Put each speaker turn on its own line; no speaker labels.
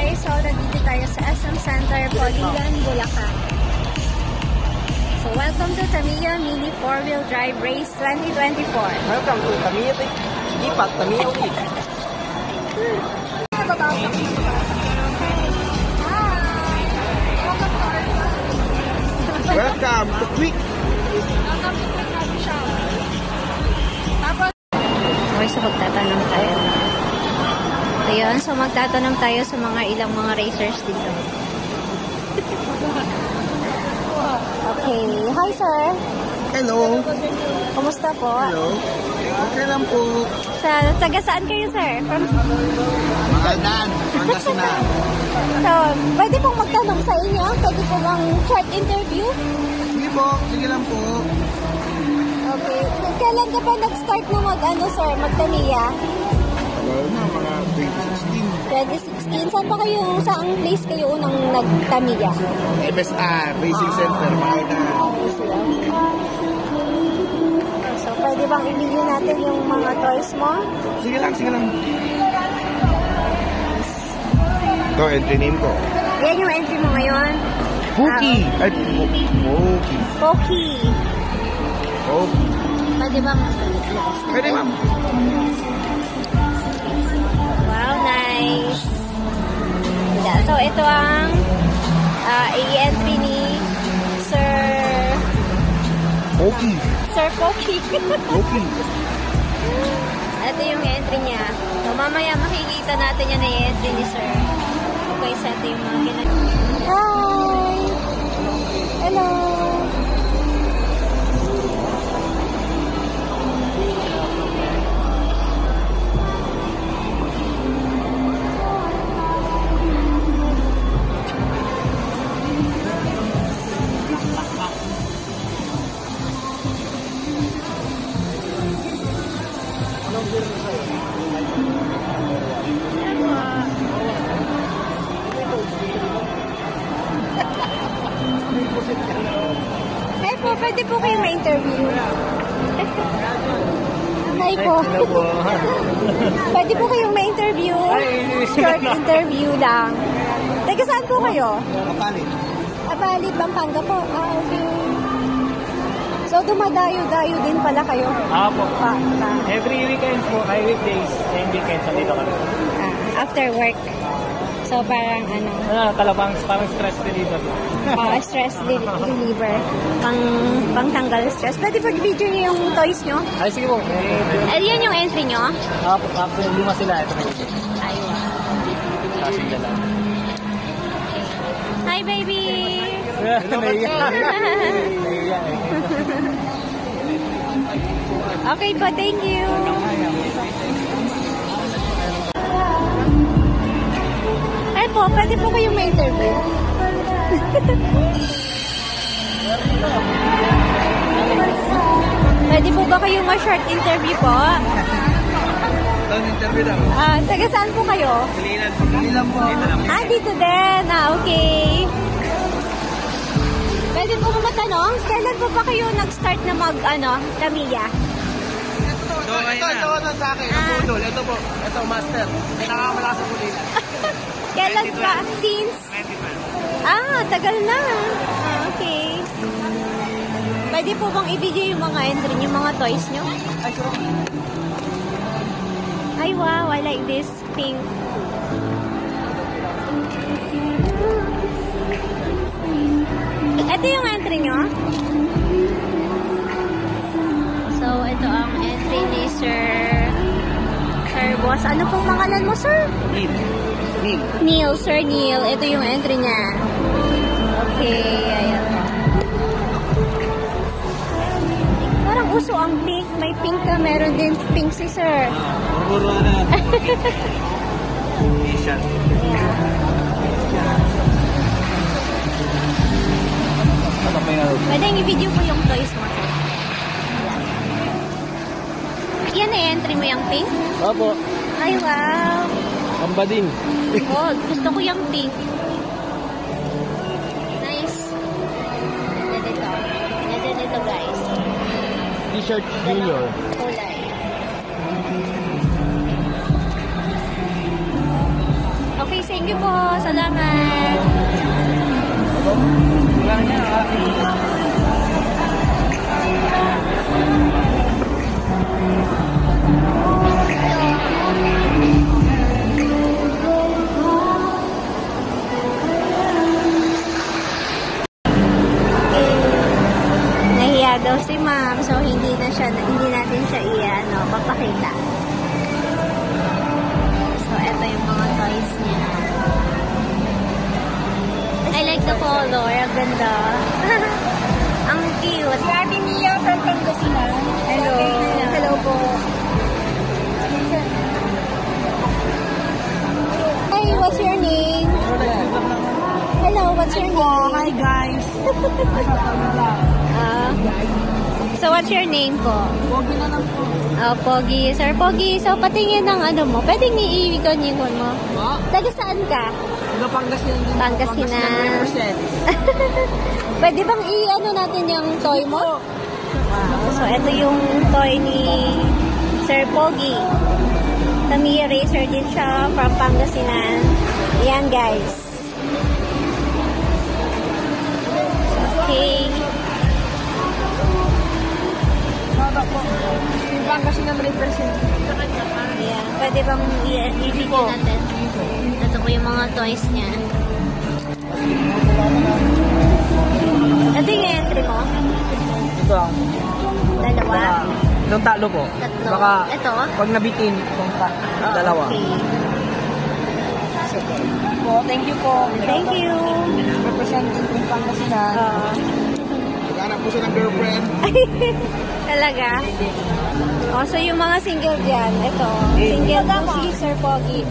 guys, so nandito tayo sa SM Center, Polilan, Bulacan. So welcome to Tamiya Mini 4-Wheel Drive Race 2024.
Welcome to Tamiya Ipat, Tamiya Week. Welcome to Quick.
Okay, so magtatanong tayo. Ayun, so magtatanong tayo sa mga ilang mga racers dito. Okay, hi sir.
Hello.
Kumusta po?
Hello. Okay lang po.
Taga saan kayo sir?
Magadan, Pangasinan.
So, pwede pong magtanong sa inyo? Pwede po bang short interview?
Sige po, sige lang po.
Okay. Kailan ka pa nag-start na mag-Tamiya?
Well, na, mga
2016.
2016.
Saan pa kayo, saang place kayo unang nag-Tamiya?
MSR, Racing Center, Magadan.
So, pwede bang i-video natin yung mga toys mo?
Sige lang, sige lang. Ito, entry name ko.
Yan yung entry mo ngayon?
Pookie! Ay, Pookie.
Pokey.
Pookie.
Pwede bang?
Pwede, ma'am.
Wow, nice. Yeah, so, ito ang i-entry ni Sir...
Pookie.
Sir Pokey.
Pookie.
Ito yung entry niya. So, mamaya makikita natin yan na i-entry ni Sir. Okay, so ito yung mga ginagawa. Hi! Hello! Hi po, pwede po kayo ma-interview. Hi po. Pwede po kayong ma-interview. Short interview lang. Teka, saan po kayo?
Kapalit.
Abalit, Pampanga po. Okay. So, dumadayo-dayo din pala kayo?
Po. Every weekend po, ay weekdays and weekends, nandito kami.
After work. So, parang
Parang stress reliever.
Stress reliever. Pangtanggal stress. Pwede po i-video nyo yung toys nyo?
Ay, sige po.
Yan yung entry nyo?
Po, actually, 5 sila. Ito na yun.
Ayun.
Kasing dala.
Hi, baby! Okay po, thank you. Ay po, pwede po kayong ma-interview. Pwede po ba kayong ma-short interview po?
Interview lang.
Taga saan po kayo?
Pililan po.
Dito din. Okay. Pwede po ba matanong? Kailan po ba kayo nag-start na Tamiya?
Ito na sa akin. Ang budol. Ito po. Ito, master. May nakakamalakas sa pulilan.
Kailan pa? Since?
2012.
Tagal na. Okay. Pwede po bang i-video yung mga entry, yung mga toys nyo?
Ay, sure.
Ay, wow. I like this pink. Ito yung entry nyo? So, ito ang entry ni Sir Boss. Ano pong pangalan mo, sir? Neil. Sir Neil. Ito yung entry niya. Okay, ayan. Parang uso ang pink. May pink ka. Meron din pink si sir.
Puro na. T-shirt.
Pwede i-video ko yung toys mo, sir. Yan na entry mo yung pink?
Opo.
Ay, wow.
Kamba din.
Gusto ko yung pink. Nice. Ganito guys.
T-shirt junior.
Kulay. Okay, sa Thank you po. Salamat.
Wala niya.
Nahiya daw si ma'am, so hindi natin siya papakita. So ito yung mga toys niya. I like the color, ang ganda. Ang cute.
Si Ate Mia from Pangasinan.
Hello. Hello po. Hi, what's your name? Hello, what's your name?
Hi guys.
So what's your name po?
Pogi na lang po.
Pogi. Sir Pogi, so patingin ng ano mo. Pwedeng iikon-ikon mo.
Po?
Taga saan ka?
Taga Pangasinan din.
Pangasinan.
Pangasinan.
Pwede bang i-ano natin yung toy mo? Wow. So ito yung toy ni Sir Pogi. Tamiya Racer din siya from Pangasinan. Ayan guys. Okay.
Pangasinan represent.
Ayan. Pwede bang i-video natin? Ito po yung mga toys niya. Ito yung entry mo?
Ito ang
Dalawa?
itong talo po.
Tatlo.
Baka
Ito?
pag nabitin, itong dalawa.
Okay. Sige.
Po, thank you po.
Thank you.
Representing from Pangasinan.
Naghanap po siya ng girlfriend.
Talaga? So yung mga single dyan, ito. Single po si Sir Pogi.